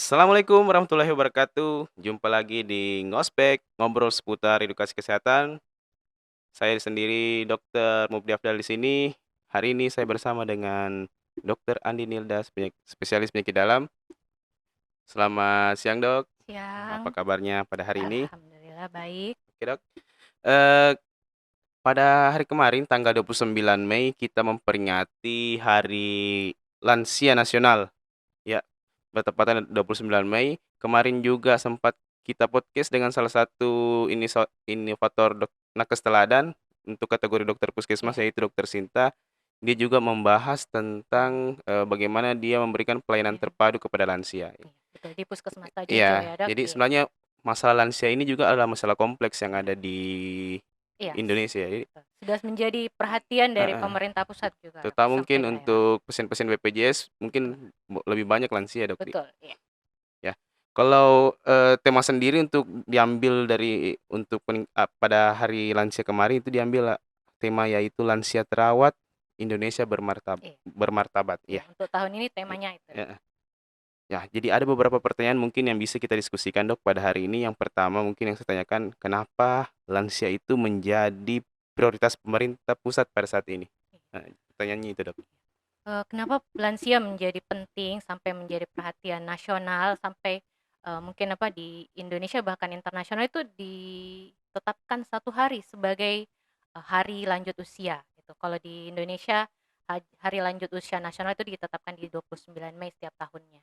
Assalamualaikum warahmatullahi wabarakatuh. Jumpa lagi di Ngospek, ngobrol seputar edukasi kesehatan. Saya sendiri Dokter Mufdi Afdal di sini. Hari ini saya bersama dengan Dokter Andi Nilda, spesialis penyakit dalam. Selamat siang, Dok. Apa Siang, kabarnya pada hari ini? alhamdulillah baik. Oke, Dok. Eh, pada hari kemarin tanggal 29 Mei kita memperingati Hari Lansia Nasional. Ya, bertepatan 29 Mei, kemarin juga sempat kita podcast dengan salah satu inovator nakes teladan untuk kategori dokter puskesmas, Iya, yaitu Dokter Sinta. Dia juga membahas tentang, bagaimana dia memberikan pelayanan pelayanan, terpadu kepada lansia. iya, betul di puskesmas Tajojo Iya, ya, Dok? jadi Iya, sebenarnya masalah lansia ini juga adalah masalah kompleks yang ada di iya, Indonesia. Jadi betul. Sudah menjadi perhatian dari heeh, pemerintah pusat juga terutama sampai mungkin daerah. untuk pasien-pasien BPJS Betul, mungkin lebih banyak lansia, Dok, betul, iya. ya. Kalau, tema sendiri untuk diambil dari untuk pada hari lansia kemarin itu diambil, tema yaitu lansia terawat, Indonesia Iya, bermartabat, iya, ya. untuk tahun ini I temanya itu, Dok. heeh. Ya, jadi ada beberapa pertanyaan mungkin yang bisa kita diskusikan, Dok, pada hari ini. Yang pertama mungkin yang saya tanyakan, kenapa lansia itu menjadi prioritas pemerintah pusat pada saat ini? Iya, Pertanyaannya itu, Dok. kenapa lansia menjadi penting sampai menjadi perhatian nasional sampai, mungkin di Indonesia bahkan internasional itu ditetapkan satu hari sebagai, hari lanjut usia gitu. Kalau di Indonesia hari lanjut usia nasional itu ditetapkan di 29 Mei setiap tahunnya.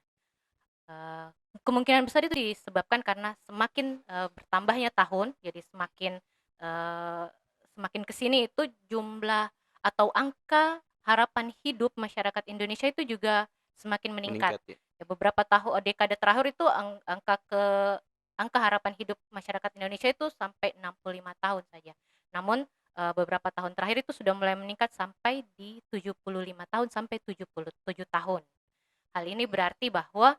Eee, Kemungkinan besar itu disebabkan karena semakin, bertambahnya tahun, jadi eee, semakin ke sini itu jumlah atau angka harapan hidup masyarakat Indonesia itu juga semakin meningkat. Meningkat ya? Ya beberapa dekade terakhir itu angka harapan hidup masyarakat Indonesia itu sampai 65 tahun saja. Namun, beberapa tahun terakhir itu sudah mulai meningkat sampai di 75 tahun sampai 77 tahun. Hal ini berarti bahwa,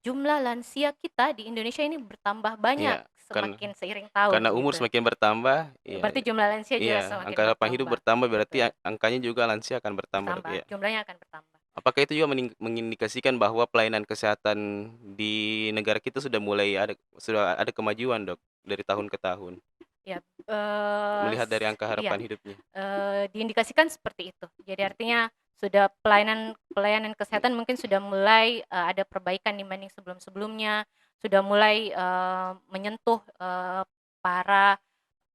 jumlah lansia kita di Indonesia ini bertambah banyak Iya, semakin seiring tahun karena umur gitu. semakin bertambah, iya. Berarti jumlah lansia juga Iya, semakin angka harapan hidup bertambah, bertambah berarti betul, angkanya juga lansia akan bertambah, Dok, bertambah, ya. jumlahnya akan bertambah. Apakah itu juga mengindikasikan bahwa pelayanan kesehatan di negara kita sudah ada kemajuan, Dok, dari tahun ke tahun, Ya, melihat dari angka iya, harapan hidupnya? diindikasikan seperti itu. Jadi artinya sudah pelayanan pelayanan Iya, kesehatan mungkin sudah mulai, ada perbaikan dibanding sebelum-sebelumnya, sudah mulai, menyentuh, para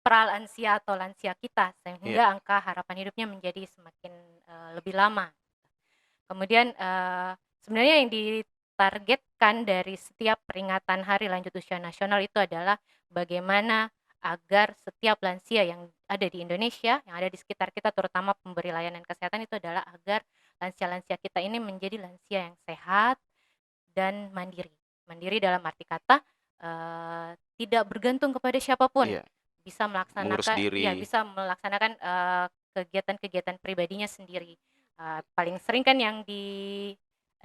pralansia atau lansia kita, iya, sehingga angka harapan hidupnya menjadi semakin, lebih lama. Kemudian, sebenarnya yang ditargetkan dari setiap peringatan Hari Lanjut Usia Nasional itu adalah bagaimana agar setiap lansia yang ada di Indonesia, yang ada di sekitar kita, terutama pemberi layanan kesehatan itu adalah agar lansia-lansia kita ini menjadi lansia yang sehat dan mandiri. Mandiri dalam arti kata, tidak bergantung kepada siapapun, iya, bisa mengurus melaksanakan ya diri, bisa melaksanakan, kegiatan-kegiatan pribadinya sendiri. Paling sering kan yang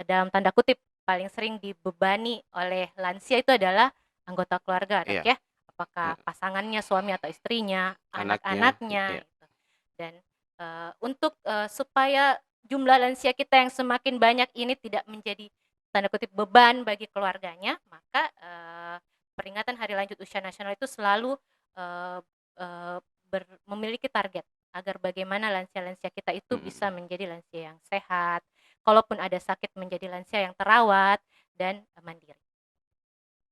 dalam tanda kutip, "paling sering dibebani" oleh lansia itu adalah anggota keluarga, Dok, iya, ya. Apakah heeh, pasangannya, suami atau istrinya, anaknya, anak-anaknya, iya, gitu. Dan, untuk, supaya jumlah lansia kita yang semakin banyak ini tidak menjadi tanda kutip "beban" bagi keluarganya, maka, peringatan Hari Lanjut Usia Nasional itu selalu, eee eee, memiliki target agar bagaimana lansia-lansia kita itu bisa mhm. menjadi lansia yang sehat, kalaupun ada sakit menjadi lansia yang terawat dan, mandiri.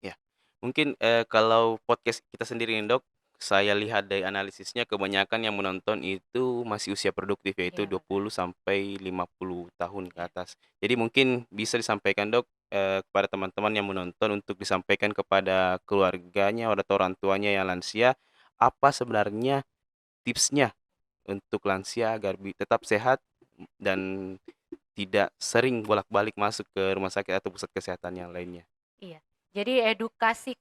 Ya, mungkin, kalau podcast kita sendiri nih, Dok, saya lihat dari analisisnya kebanyakan yang menonton itu masih usia produktif, yaitu Iya, betul. 20 sampai 50 tahun ke Iya, atas. Jadi mungkin bisa disampaikan, Dok, kepada teman-teman yang menonton untuk disampaikan kepada keluarganya atau orang tuanya yang lansia, apa sebenarnya tipsnya untuk lansia agar tetap sehat dan tidak sering bolak-balik masuk ke rumah sakit atau pusat kesehatan yang lainnya? iya. Jadi edukasi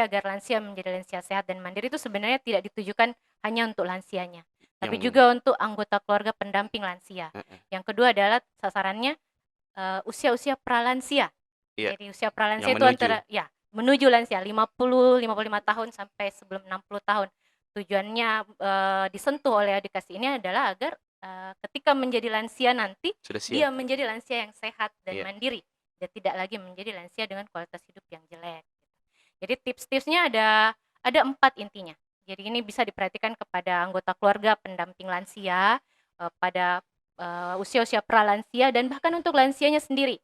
agar lansia menjadi lansia sehat dan mandiri itu sebenarnya tidak ditujukan hanya untuk lansianya, tapi Yang juga untuk anggota keluarga pendamping lansia. heeh, Yang kedua adalah sasarannya, usia-usia pralansia. iya, Jadi usia yang pralansia itu menuju. antara ya, menuju lansia 50, 55 tahun sampai sebelum 60 tahun. Tujuannya, disentuh oleh edukasi ini adalah agar, ketika menjadi lansia nanti, Sudah siap, dia menjadi lansia yang sehat dan iya. mandiri. dan tidak lagi menjadi lansia dengan kualitas hidup yang jelek. Jadi tips-tipsnya ada 4 intinya. Jadi ini bisa diperhatikan kepada anggota keluarga pendamping lansia, pada usia-usia pralansia dan bahkan untuk lansianya sendiri.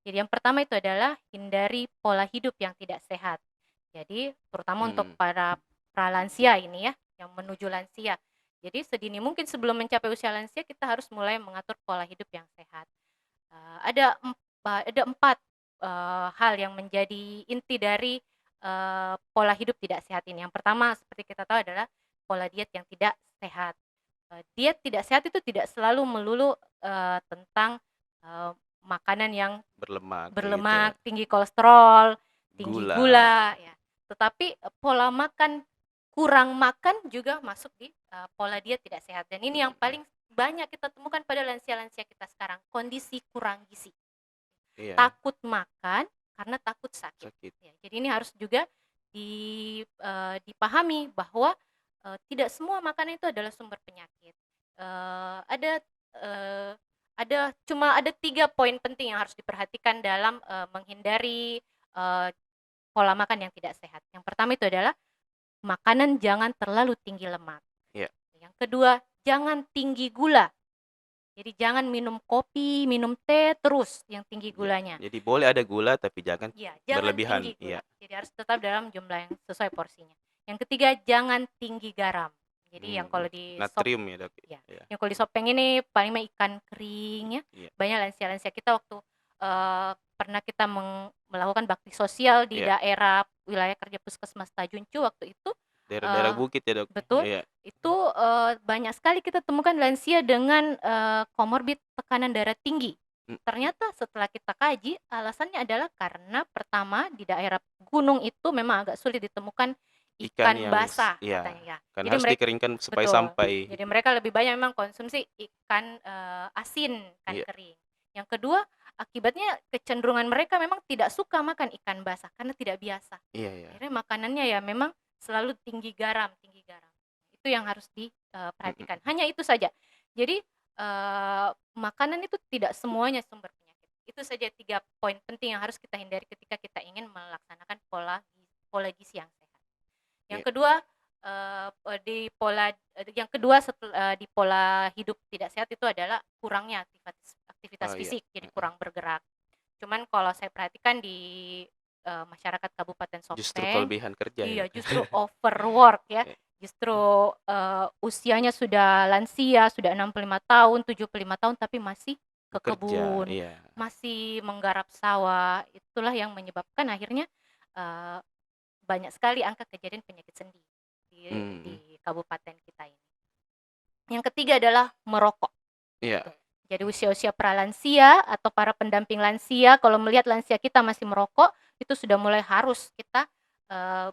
Jadi yang pertama itu adalah hindari pola hidup yang tidak sehat. Jadi terutama untuk Mhm. para pralansia ini ya, yang menuju lansia. Jadi sedini mungkin sebelum mencapai usia lansia kita harus mulai mengatur pola hidup yang sehat. Ada 4 hal yang menjadi inti dari pola hidup tidak sehat ini. Yang pertama seperti kita tahu adalah pola diet yang tidak sehat. Diet tidak sehat itu tidak selalu melulu tentang makanan yang Berlemak kayak gitu ya. berlemak, tinggi kolesterol, tinggi Gula. gula, ya. Tetapi pola makan, kurang makan juga masuk di pola diet tidak sehat. Dan ini yang Mhm. paling banyak kita temukan pada lansia-lansia kita sekarang, kondisi kurang gizi. Iya, Takut makan karena takut sakit. sakit. Ya, jadi ini harus juga dipahami bahwa tidak semua makanan itu adalah sumber penyakit. Eh, ada eh, ada 3 poin penting yang harus diperhatikan dalam menghindari eh, pola makan yang tidak sehat. Yang pertama itu adalah makanan jangan terlalu tinggi lemak. Iya, Yang kedua, jangan tinggi gula. Jadi jangan minum kopi, minum teh terus yang tinggi iya. gulanya. Jadi boleh ada gula tapi jangan Iya, jangan berlebihan. tinggi gula. Iya. Jadi harus tetap dalam jumlah yang sesuai porsinya. Yang ketiga, jangan tinggi garam. Jadi yang kalau di sop, Natrium ya, Dok? ya, Iya, yang kalau di Sopeng ini paling mah ikan kering ya. iya, Banyak lansia-lansia kita waktu pernah kita melakukan bakti sosial di iya. daerah wilayah kerja Puskesmas Tajuncu waktu itu, Daerah-daerah eh, bukit ya, Dok? betul, Iya. itu banyak sekali kita temukan lansia dengan komorbid tekanan darah tinggi. Mhm. Ternyata setelah kita kaji, alasannya adalah karena pertama di daerah gunung itu memang agak sulit ditemukan Ikan ikan yang basah iya, katanya ya. kan Jadi harus mereka dikeringkan supaya betul. sampai. Jadi mereka lebih banyak memang konsumsi ikan asin, ikan Iya, kering. Yang kedua, akibatnya kecenderungan mereka memang tidak suka makan ikan basah karena tidak biasa. iya, iya. Akhirnya makanannya ya memang selalu tinggi garam, tinggi garam. Itu yang harus Mhm. diperhatikan. Hanya itu saja. Jadi makanan itu tidak semuanya sumber penyakit. Itu saja 3 poin penting yang harus kita hindari ketika kita ingin melaksanakan pola gizi yang sehat. Yang Iya. kedua, yang kedua di pola hidup tidak sehat itu adalah kurangnya aktivitas Oh, iya. fisik, jadi Heeh. kurang bergerak. Cuman kalau saya perhatikan di masyarakat Kabupaten Justru Sopeng, kelebihan kerja ya, iya Dok? justru overwork ya. Iya, Justru usianya sudah lansia, sudah 65 tahun, 75 tahun tapi masih ke bekerja, kebun, iya. masih menggarap sawah. Itulah yang menyebabkan akhirnya eh, banyak sekali angka kejadian penyakit sendi di Mhm. kabupaten kita ini. Yang ketiga adalah merokok. Iya, Gitu. Jadi usia-usia pralansia atau para pendamping lansia kalau melihat lansia kita masih merokok, itu sudah mulai harus kita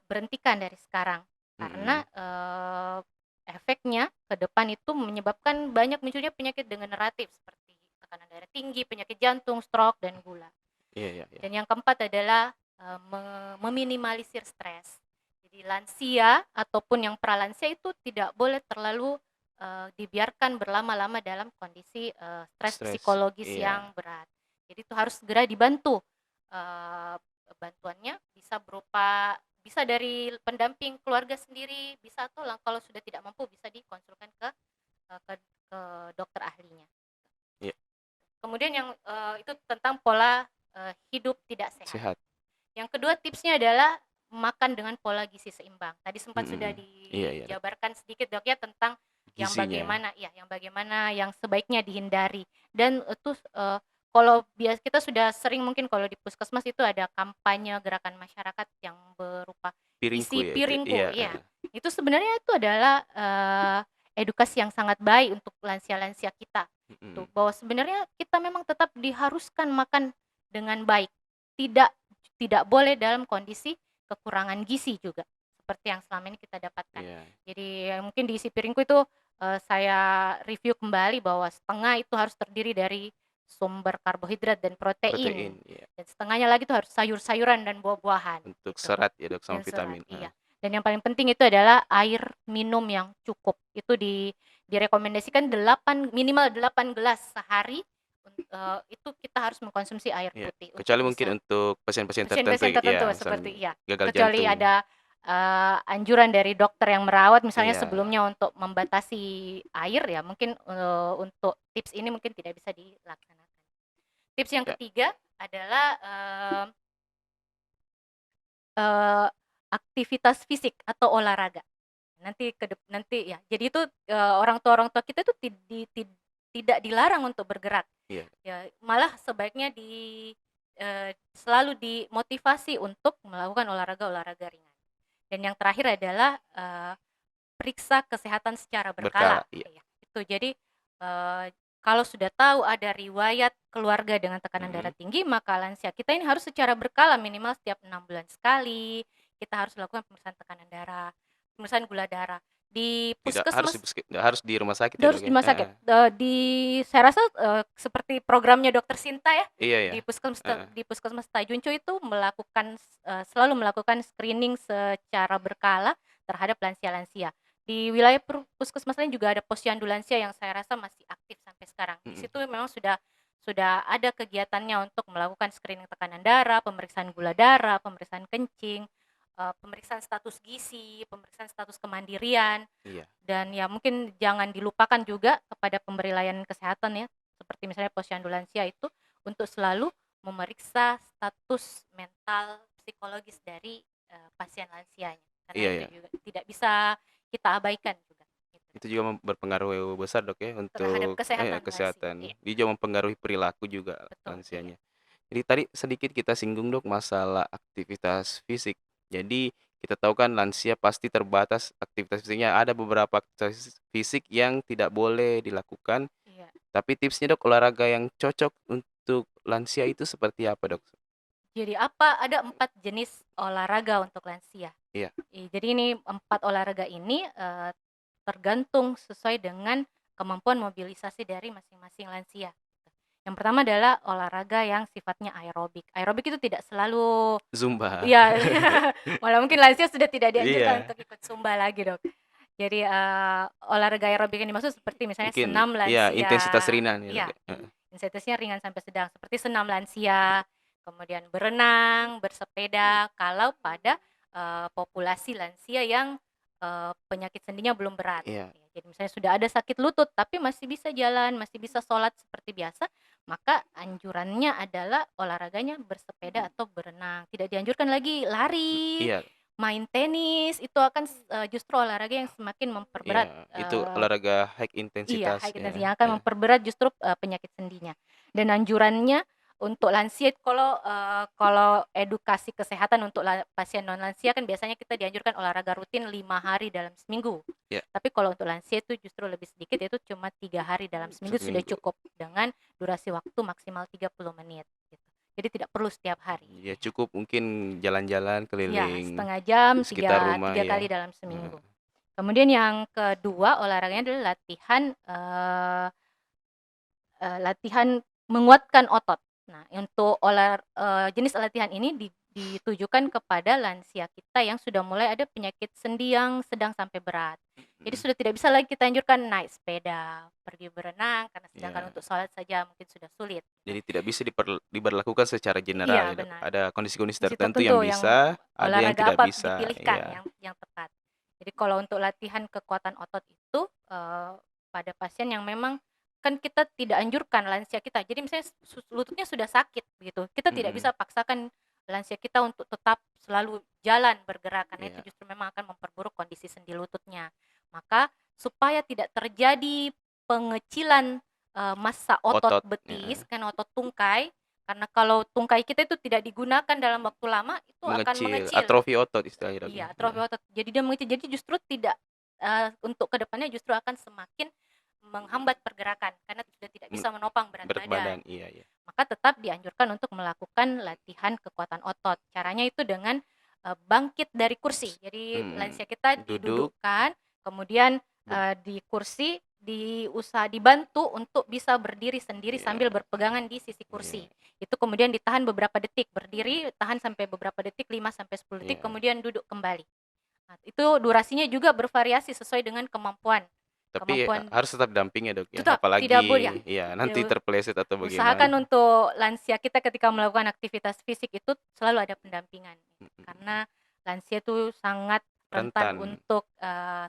berhentikan dari sekarang. Karena mhm. efeknya ke depan itu menyebabkan banyak munculnya penyakit degeneratif seperti tekanan darah tinggi, penyakit jantung, stroke, dan gula. Iya, iya, iya. Dan yang keempat adalah meminimalisir stres. Jadi lansia ataupun yang pralansia itu tidak boleh terlalu dibiarkan berlama-lama dalam kondisi stres Stres, psikologis iya. yang berat. Jadi itu harus segera dibantu. Eh, Bantuannya bisa dari pendamping keluarga sendiri, bisa atau kalau sudah tidak mampu bisa dikonsulkan ke dokter ahlinya. Iya, Kemudian yang itu tentang pola hidup tidak sehat. sehat. Yang kedua tipsnya adalah makan dengan pola gizi seimbang. Tadi sempat sudah Mhm. Iya, iya, Dok. dijabarkan sedikit Dok ya tentang Gizinya. yang bagaimana yang sebaiknya dihindari. Dan itu kalau biasa kita sudah sering mungkin kalau di puskesmas itu ada kampanye gerakan masyarakat yang berupa Piringku isi ya itu? piringku, Iya, ya. heeh. Itu sebenarnya itu adalah edukasi yang sangat baik untuk lansia-lansia kita. Tuh, Mhm. bahwa sebenarnya kita memang tetap diharuskan makan dengan baik. Tidak tidak boleh dalam kondisi kekurangan gizi juga, seperti yang selama ini kita dapatkan. Iya, Jadi mungkin di isi piringku itu saya review kembali bahwa setengah itu harus terdiri dari sumber karbohidrat dan protein, protein, iya. dan setengahnya lagi itu harus sayur-sayuran dan buah-buahan Untuk gitu. serat ya, Dok, sama Dan serat, vitamin, iya. heeh. Dan yang paling penting itu adalah air minum yang cukup. Itu direkomendasikan minimal 8 gelas sehari itu kita harus mengkonsumsi air Iya, putih untuk kecuali mungkin bisa untuk pasien-pasien tertentu pasien-pasien tertentu ya, seperti misalnya iya, gagal kecuali jantung. ada, anjuran dari dokter yang merawat misalnya Iya, sebelumnya untuk membatasi air ya mungkin, untuk tips ini mungkin tidak bisa dilaksanakan. Tips yang ya, ketiga adalah, eee, aktivitas fisik atau olahraga. Nanti ya, jadi itu, orang tua kita tuh tidak dilarang untuk bergerak, iya, ya malah sebaiknya selalu dimotivasi untuk melakukan olahraga-olahraga ringan. Dan yang terakhir adalah, periksa kesehatan secara berkala, berkala, iya, ya. Itu jadi, kalau sudah tahu ada riwayat keluarga dengan tekanan darah mhm, tinggi, maka lansia kita ini harus secara berkala minimal setiap 6 bulan sekali, kita harus lakukan pemeriksaan tekanan darah, pemeriksaan gula darah. Di tidak harus puskesmas tidak harus di rumah sakit ya, harus Dok, di ya? rumah sakit, Heeh, saya rasa, seperti programnya Dokter Sinta ya, iya ya, heeh, di Puskesmas Tajunco itu selalu melakukan screening secara berkala terhadap lansia-lansia. Di wilayah puskesmas lain juga ada posyandu lansia yang saya rasa masih aktif sampai sekarang. Di mhm, situ memang sudah ada kegiatannya untuk melakukan screening tekanan darah, pemeriksaan gula darah, pemeriksaan kencing, pemeriksaan status gizi, pemeriksaan status kemandirian. iya, Dan ya mungkin jangan dilupakan juga kepada pemberi layanan kesehatan ya, seperti misalnya posyandu lansia itu untuk selalu memeriksa status mental psikologis dari, pasien lansianya. Karena iya itu ya, juga tidak bisa kita abaikan juga, gitu, itu juga berpengaruh besar, Dok, ya, terhadap untuk kesehatan lansia. kesehatan. Iya, Dia juga mempengaruhi perilaku juga betul, iya, lansianya. Jadi tadi sedikit kita singgung, Dok, masalah aktivitas fisik. Jadi kita tahu kan lansia pasti terbatas aktivitas fisiknya, ada beberapa aktivitas fisik yang tidak boleh dilakukan, iya. tapi tipsnya, Dok, olahraga yang cocok untuk lansia itu seperti apa, Dok? Jadi ada 4 jenis olahraga untuk lansia. Iya, Jadi ini 4 olahraga ini, tergantung sesuai dengan kemampuan mobilisasi dari masing-masing lansia. Yang pertama adalah olahraga yang sifatnya aerobik. Aerobik itu tidak selalu zumba. ya malah mungkin lansia sudah tidak dianjurkan Iya, untuk ikut zumba lagi, Dok. Jadi, olahraga aerobik yang dimaksud seperti misalnya mungkin senam iya intensitas lansia, ringan ya, Dok, iya, ya? Heeh. intensitasnya ringan sampai sedang, seperti senam lansia, kemudian berenang, bersepeda, kalau pada, populasi lansia yang, penyakit sendinya belum berat. Iya, Ya, jadi misalnya sudah ada sakit lutut, tapi masih bisa jalan, masih bisa sholat seperti biasa, maka anjurannya adalah olahraganya bersepeda atau berenang. Tidak dianjurkan lagi lari, iya, main tenis, itu akan justru olahraga yang semakin memperberat, iya, itu olahraga high iya, intensitas high ya, intensity yang akan heeh. memperberat justru, penyakit sendinya. Dan anjurannya untuk lansia kalau edukasi kesehatan untuk pasien non lansia kan biasanya kita dianjurkan olahraga rutin 5 hari dalam seminggu. Iya, Tapi kalau untuk lansia itu justru lebih sedikit, yaitu cuma 3 hari dalam seminggu satu sudah minggu. cukup dengan durasi waktu maksimal 30 menit, gitu. Jadi tidak perlu setiap hari. Ya cukup mungkin jalan-jalan Iya, keliling setengah jam, sekitar rumah tiga ya, kali dalam heeh. seminggu. Kemudian yang kedua olahraganya adalah latihan menguatkan otot. Nah, untuk jenis latihan ini ditujukan kepada lansia kita yang sudah mulai ada penyakit sendi yang sedang sampai berat. Jadi Mhm, sudah tidak bisa lagi kita anjurkan naik sepeda, pergi berenang, karena sedangkan iya. untuk sholat saja mungkin sudah sulit, gitu. Jadi tidak bisa diberlakukan secara general Iya, ya, Dok? benar. Ada kondisi-kondisi Kondisi tertentu yang tertentu yang bisa, ada yang olahraga tidak apa bisa, dipilihkan iya. yang tepat. Jadi kalau untuk latihan kekuatan otot itu, pada pasien yang memang kan kita tidak anjurkan lansia kita, jadi misalnya lututnya sudah sakit begitu, kita tidak Mhm, bisa paksakan lansia kita untuk tetap selalu jalan bergerak, karena itu iya. justru memang akan memperburuk kondisi sendi lututnya. Maka supaya tidak terjadi pengecilan, massa otot Otot, betis, heeh, kan otot tungkai, karena kalau tungkai kita itu tidak digunakan dalam waktu lama, itu akan mengecil, mengecil. atrofi otot istilahnya, Dok, ya? Iya, atrofi Heeh. otot. Jadi dia mengecil, jadi justru tidak, untuk kedepannya justru akan semakin menghambat pergerakan, karena sudah tidak Men bisa menopang berat berat badan. badan, iya iya. Maka tetap dianjurkan untuk melakukan latihan kekuatan otot. Caranya itu dengan, bangkit dari kursi. Jadi Mhm, lansia kita duduk, didudukkan, kemudian, ber di kursi dibantu untuk bisa berdiri sendiri iya sambil berpegangan di sisi kursi. iya Itu kemudian ditahan beberapa detik, berdiri tahan sampai beberapa detik, 5 sampai 10 detik, iya, kemudian duduk kembali. Nah, itu durasinya juga bervariasi sesuai dengan kemampuan. Tapi kemampuan harus tetap dampingi ya, Dok, ya? tetap tidak boleh ya. Apalagi ya nanti terpeleset atau bagaimana. Usahakan untuk lansia kita ketika melakukan aktivitas fisik itu selalu ada pendampingan, Mhm. karena lansia itu sangat rentan Rentan. untuk,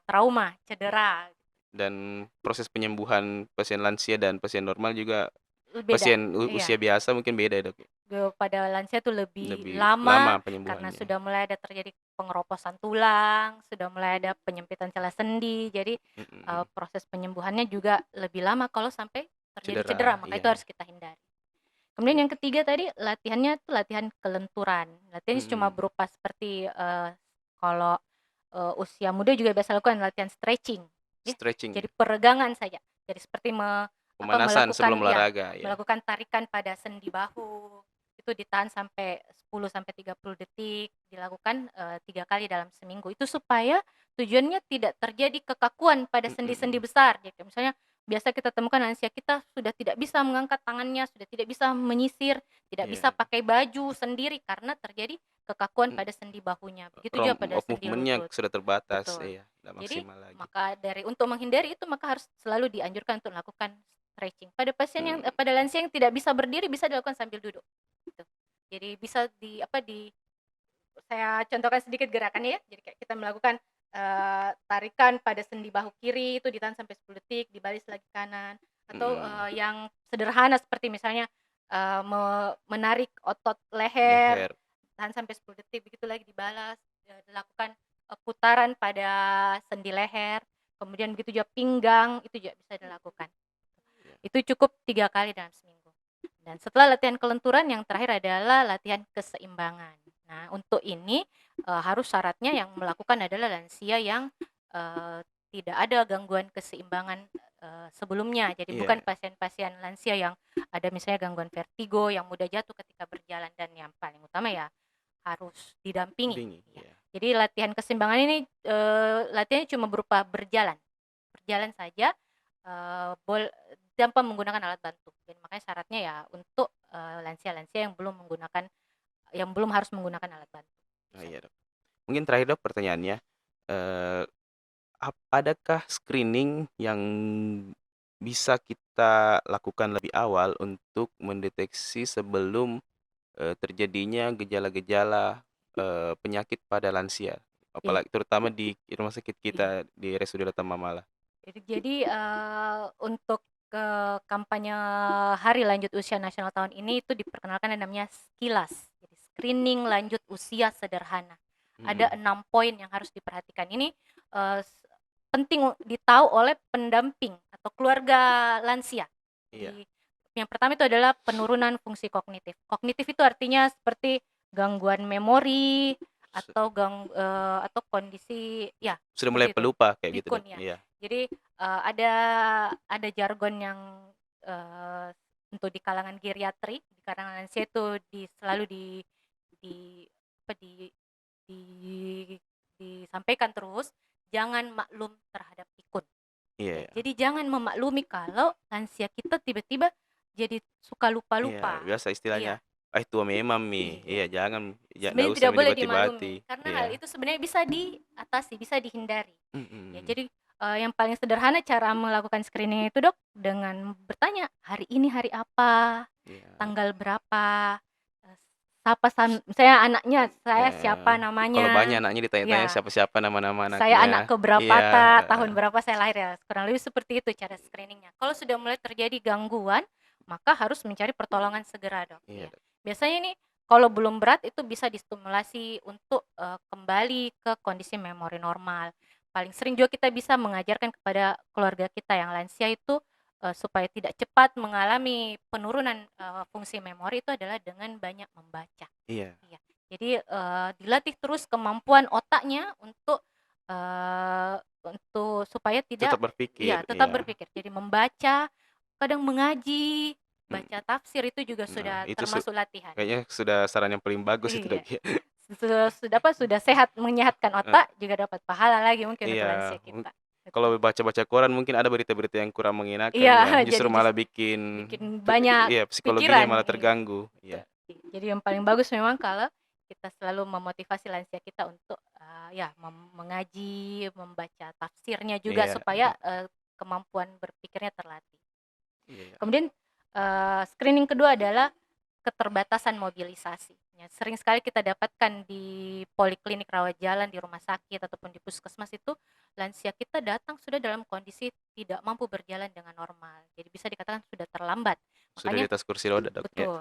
trauma, cedera, Dan proses penyembuhan pasien lansia dan pasien normal juga beda. pasien Iya, usia biasa mungkin beda ya, Dok, ya? pada lansia itu lebih Lebih lama lama karena penyembuhannya. sudah mulai ada terjadi pengeroposan tulang, sudah mulai ada penyempitan celah sendi, jadi, Mhm. proses penyembuhannya juga lebih lama kalau sampai terjadi Cedera, cedera, maka itu iya. harus kita hindari. Kemudian yang ketiga tadi latihannya tuh latihan kelenturan. Latihannya cuma Mhm. berupa seperti, kalau, usia muda juga biasa lakukan latihan stretching, ya. Stretching Jadi ya? peregangan saja. Jadi seperti Pemanasan sebelum ya, olahraga ya? melakukan tarikan pada sendi bahu, itu ditahan sampai 10 sampai 30 detik, dilakukan, 3 kali dalam seminggu. Itu supaya tujuannya tidak terjadi kekakuan pada sendi-sendi Mhm. besar gitu. Misalnya biasa kita temukan lansia kita sudah tidak bisa mengangkat tangannya, sudah tidak bisa menyisir, tidak bisa Iya. pakai baju sendiri karena terjadi kekakuan Mhm. pada sendi bahunya. Begitu juga pada sendi Movement-nya lutut. sudah terbatas, Betul. iya, nggak Jadi maksimal lagi. maka untuk menghindari itu maka harus selalu dianjurkan untuk melakukan stretching. Mhm. Pada lansia yang tidak bisa berdiri bisa dilakukan sambil duduk. Gitu. Jadi bisa saya contohkan sedikit gerakannya ya. Jadi kayak kita melakukan, tarikan pada sendi bahu kiri itu ditahan sampai 10 detik, dibaris lagi kanan, atau, Mhm. yang sederhana seperti misalnya, menarik otot leher, Leher. tahan sampai 10 detik, begitu lagi dibalas, dilakukan, putaran pada sendi leher, kemudian begitu juga pinggang, itu juga bisa dilakukan. Iya. Itu cukup 3 kali dalam seminggu. Dan setelah latihan kelenturan yang terakhir adalah latihan keseimbangan. Nah, untuk ini, harus syaratnya yang melakukan adalah lansia yang, tidak ada gangguan keseimbangan, sebelumnya. Jadi bukan Iya, pasien-pasien lansia yang ada misalnya gangguan vertigo, yang mudah jatuh ketika berjalan, dan yang paling utama ya harus didampingi, bingi, ya. iya. Jadi latihan keseimbangan ini, latihannya cuma berupa berjalan. Berjalan saja, tanpa menggunakan alat bantu. Dan makanya syaratnya ya untuk, lansia-lansia yang belum harus menggunakan alat bantu, itu Oh, saja. iya, Dok. Mungkin terakhir, Dok, pertanyaannya, eee, adakah screening yang bisa kita lakukan lebih awal untuk mendeteksi sebelum, terjadinya gejala-gejala, penyakit pada lansia? Iya, Apalagi terutama di rumah sakit iya. kita di RSUD Dr. Mamala. Jadi, untuk, kampanye Hari Lanjut Usia Nasional tahun ini itu diperkenalkan yang namanya SKILAS, jadi screening lanjut usia sederhana. Ada Mhm. 6 poin yang harus diperhatikan. Ini, eee, s penting ditahu oleh pendamping atau keluarga lansia. Iya. Jadi yang pertama itu adalah penurunan fungsi kognitif. Kognitif itu artinya seperti gangguan memori Su atau kondisi ya sudah mulai seperti itu, pelupa kayak gitu, pikun Dok? ya. Iya. Jadi, ada jargon yang, eee, untuk di kalangan geriatri, di kalangan lansia itu selalu di apa, di disampaikan terus, "Jangan maklum terhadap pikun." Iya, Ya, iya. jadi jangan memaklumi kalau lansia kita tiba-tiba jadi suka Iya, lupa-lupa. biasa istilahnya, Iya, "Ah, tua memang mi." iya. Iya, jangan nggak Sebenarnya usah tidak boleh dibati-bati. dimaklumi, karena hal Iya. itu sebenarnya bisa diatasi, bisa dihindari. Ya, Mhm. jadi, yang paling sederhana cara melakukan screening itu, Dok, dengan bertanya, "Hari ini hari apa? Iya. Tanggal berapa?" Eee, misalnya anaknya, "Saya Eee, siapa kalau banyak namanya?" anaknya ditanya-tanya Ya, siapa-siapa nama-nama "Saya anak anaknya. ke berapa, Iya, tahun berapa saya lahir," ya, kurang lebih seperti itu cara screening-nya. Kalau sudah mulai terjadi gangguan, maka harus mencari pertolongan segera, Dok, iya, iya. Dok. Biasanya nih kalau belum berat itu bisa distimulasi untuk, kembali ke kondisi memori normal. Paling sering juga kita bisa mengajarkan kepada keluarga kita yang lansia itu, supaya tidak cepat mengalami penurunan, fungsi memori itu adalah dengan banyak membaca. Iya, Iya. Jadi, dilatih terus kemampuan otaknya supaya tidak tetap berpikir, iya, tetap iya. berpikir. Jadi membaca, kadang mengaji, Mhm. baca tafsir itu juga Nah, sudah itu termasuk latihan. kayaknya sudah saran yang paling bagus itu, Iya. Dok, ya. Sudah sehat, menyehatkan Eee, otak, juga dapat pahala lagi mungkin untuk iya, lansia kita. kalau Betul. baca-baca koran mungkin ada berita-berita yang kurang mengenakan Iya, ya, jadi justru malah bikin bikin banyak iya, psikologinya pikiran, malah iya. terganggu, iya. Betul. Jadi yang paling bagus memang kalau kita selalu memotivasi lansia kita untuk, ya mengaji, membaca tafsirnya juga Iya, supaya, kemampuan berpikirnya terlatih. Iya. Kemudian screening kedua adalah keterbatasan mobilisasi. Ya, sering sekali kita dapatkan di poliklinik rawat jalan, di rumah sakit ataupun di puskesmas itu lansia kita datang sudah dalam kondisi tidak mampu berjalan dengan normal. Jadi bisa dikatakan sudah terlambat. Sudah di Makanya atas kursi roda, Dok, ya? betul.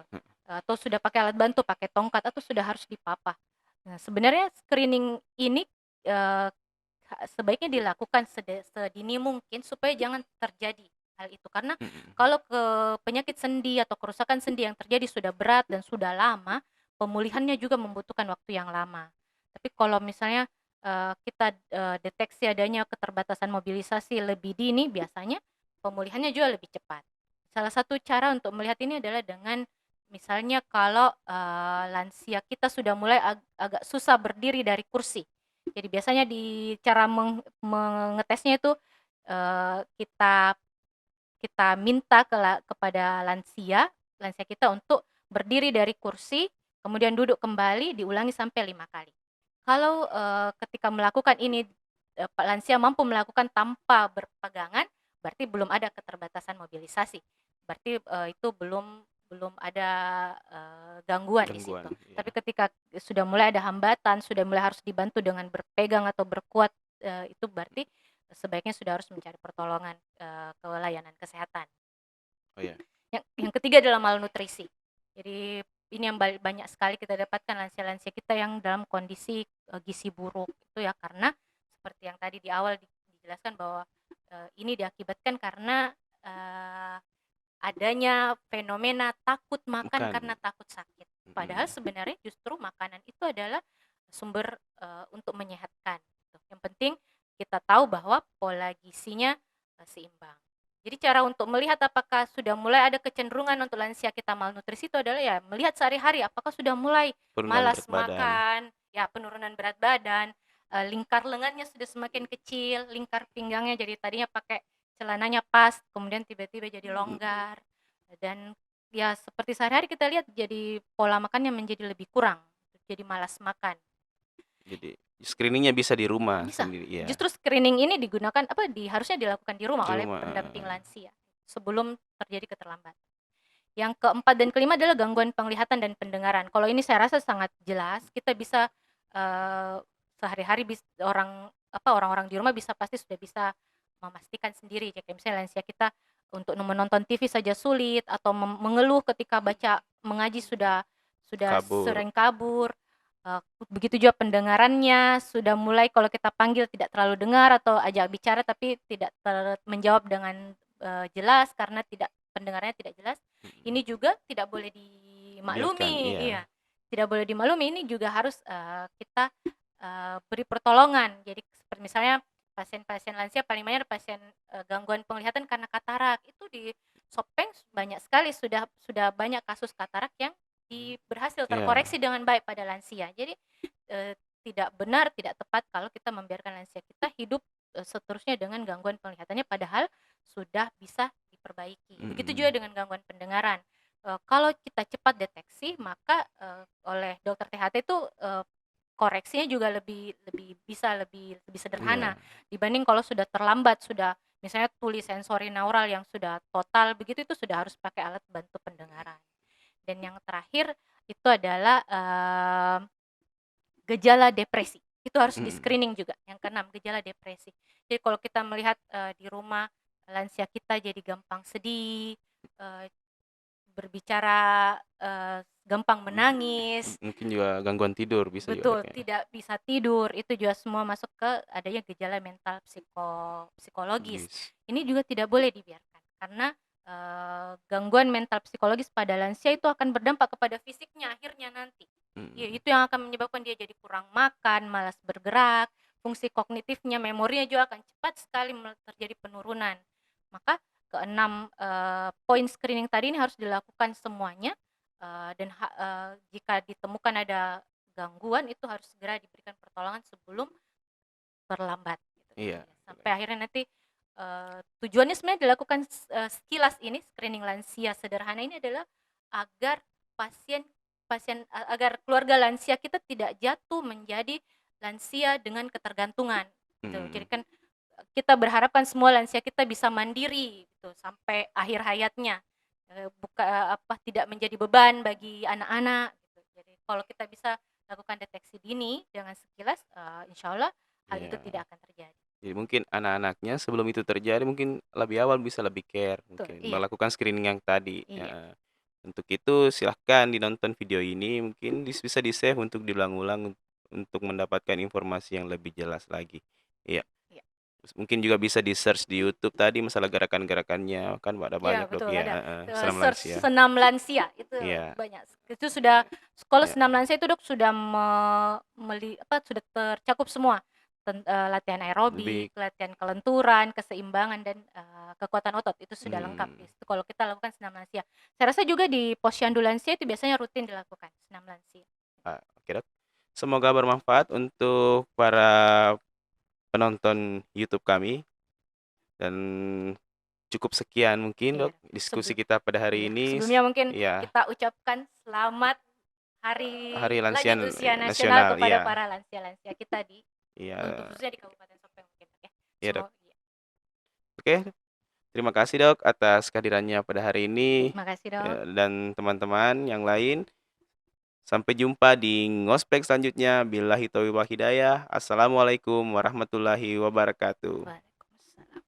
Atau sudah pakai alat bantu, pakai tongkat atau sudah harus dipapah. Nah, sebenarnya screening ini eh, sebaiknya dilakukan sedini mungkin supaya jangan terjadi hal itu karena Mhm. kalau penyakit sendi atau kerusakan sendi yang terjadi sudah berat dan sudah lama, pemulihannya juga membutuhkan waktu yang lama. Tapi kalau misalnya kita deteksi adanya keterbatasan mobilisasi lebih dini, biasanya pemulihannya juga lebih cepat. Salah satu cara untuk melihat ini adalah dengan misalnya kalau lansia kita sudah mulai agak susah berdiri dari kursi. Jadi biasanya di cara mengetesnya itu kita kita minta kepada lansia kita untuk berdiri dari kursi, kemudian duduk kembali, diulangi sampai 5 kali. Kalau ketika melakukan ini lansia mampu melakukan tanpa berpegangan, berarti belum ada keterbatasan mobilisasi. Berarti itu belum belum ada gangguan di situ. Gangguan, iya. Tapi ketika sudah mulai ada hambatan, sudah mulai harus dibantu dengan berpegang atau berkuat, itu berarti sebaiknya sudah harus mencari pertolongan ke layanan kesehatan. Oh, ya. Yang ketiga adalah malnutrisi. Jadi ini yang banyak sekali kita dapatkan lansia-lansia kita yang dalam kondisi gizi buruk itu ya karena seperti yang tadi di awal dijelaskan bahwa ini diakibatkan karena adanya fenomena takut makan karena takut sakit. Padahal sebenarnya justru makanan itu adalah sumber untuk menyehatkan. Yang penting kita tahu bahwa pola gizinya seimbang. Jadi cara untuk melihat apakah sudah mulai ada kecenderungan untuk lansia kita malnutrisi itu adalah ya melihat sehari-hari apakah sudah mulai Penurunan malas berat badan. makan, ya penurunan berat badan, lingkar lengannya sudah semakin kecil, lingkar pinggangnya jadi tadinya pakai celananya pas, kemudian tiba-tiba jadi longgar. Dan ya seperti sehari-hari kita lihat jadi pola makannya menjadi lebih kurang, jadi malas makan. Jadi screeningnya bisa di rumah Bisa. sendiri, ya. Justru screening ini digunakan harusnya dilakukan di rumah Di oleh rumah, pendamping lansia sebelum terjadi keterlambatan. Yang keempat dan kelima adalah gangguan penglihatan dan pendengaran. Kalau ini saya rasa sangat jelas, kita bisa sehari-hari orang-orang di rumah pasti sudah bisa memastikan sendiri. Kayak misalnya lansia kita untuk menonton TV saja sulit atau mengeluh ketika mengaji sudah Kabur. sering kabur. Begitu juga pendengarannya sudah mulai kalau kita panggil tidak terlalu dengar atau ajak bicara tapi tidak menjawab dengan jelas karena pendengarannya tidak jelas. Ini juga tidak boleh dimaklumi, Biarkan, iya. tidak boleh dimaklumi. Ini juga harus kita beri pertolongan. Jadi seperti misalnya pasien-pasien lansia paling banyak pasien gangguan penglihatan karena katarak. Itu di Sopeng banyak sekali sudah banyak kasus katarak yang berhasil terkoreksi dengan baik pada lansia. Jadi tidak benar, tidak tepat kalau kita membiarkan lansia kita hidup seterusnya dengan gangguan penglihatannya padahal sudah bisa diperbaiki. Begitu juga dengan gangguan pendengaran. Kalau kita cepat deteksi, maka oleh dokter THT itu koreksinya juga lebih sederhana dibanding kalau sudah terlambat, sudah misalnya tuli sensori neural yang sudah total begitu itu sudah harus pakai alat bantu pendengaran. Dan yang terakhir itu adalah gejala depresi. Itu harus di-screening juga. Yang keenam, gejala depresi. Jadi kalau kita melihat di rumah lansia kita jadi gampang sedih, berbicara gampang menangis. Mungkin juga gangguan tidur bisa Betul, juga, ya. tidak bisa tidur. Itu juga semua masuk ke adanya gejala mental psikologis. Ini juga tidak boleh dibiarkan karena gangguan mental psikologis pada lansia itu akan berdampak kepada fisiknya akhirnya nanti. Ya, itu yang akan menyebabkan dia jadi kurang makan, malas bergerak, fungsi kognitifnya, memorinya juga akan cepat sekali terjadi penurunan. Maka keenam poin screening tadi ini harus dilakukan semuanya dan jika ditemukan ada gangguan itu harus segera diberikan pertolongan sebelum terlambat. Gitu. Iya. Sampai akhirnya nanti tujuannya sebenarnya dilakukan sekilas ini screening lansia sederhana ini adalah agar agar keluarga lansia kita tidak jatuh menjadi lansia dengan ketergantungan. Gitu. Jadi kan kita berharapkan semua lansia kita bisa mandiri gitu sampai akhir hayatnya, tidak menjadi beban bagi anak-anak gitu. Jadi kalau kita bisa lakukan deteksi dini dengan sekilas, insya Allah hal itu Iya. tidak akan terjadi. Jadi mungkin anak-anaknya sebelum itu terjadi mungkin lebih awal bisa lebih care, Betul, mungkin iya, melakukan screening yang tadi, iya, heeh. Untuk itu silahkan dinonton video ini, mungkin bisa di-save untuk diulang-ulang untuk mendapatkan informasi yang lebih jelas lagi. Iya, iya. terus mungkin juga bisa di-search di YouTube tadi masalah gerakan-gerakannya, kan ada Iya banyak Dok, betul ya, ada, heeh, senam search lansia. senam lansia itu Iya, banyak, itu sudah kalau iya, senam lansia itu Dok sudah sudah tercakup semua, latihan aerobik, lebih latihan kelenturan, keseimbangan dan, kekuatan otot itu sudah lengkap hmm, itu kalau kita lakukan senam lansia. Saya rasa juga di posyandu lansia itu biasanya rutin dilakukan senam lansia. oke Dok. Semoga bermanfaat untuk para penonton YouTube kami dan cukup sekian mungkin Iya Dok, diskusi Dok, kita pada hari iya ini. sebelumnya mungkin Iya, kita ucapkan selamat Hari Hari Lansia Lanjut Usia Nasional Nasional, kepada iya, para lansia-lansia kita untuk iya, khususnya di Kabupaten Sopeng mungkin ya. iya Dok. Iya. Oke, terima kasih Dok atas kehadirannya pada hari ini, Makasih Dok. dan teman-teman yang lain. Sampai jumpa di ngospek selanjutnya. Billahi taufiq wal hidayah. Assalamualaikum warahmatullahi wabarakatuh. Waalaikumsalam.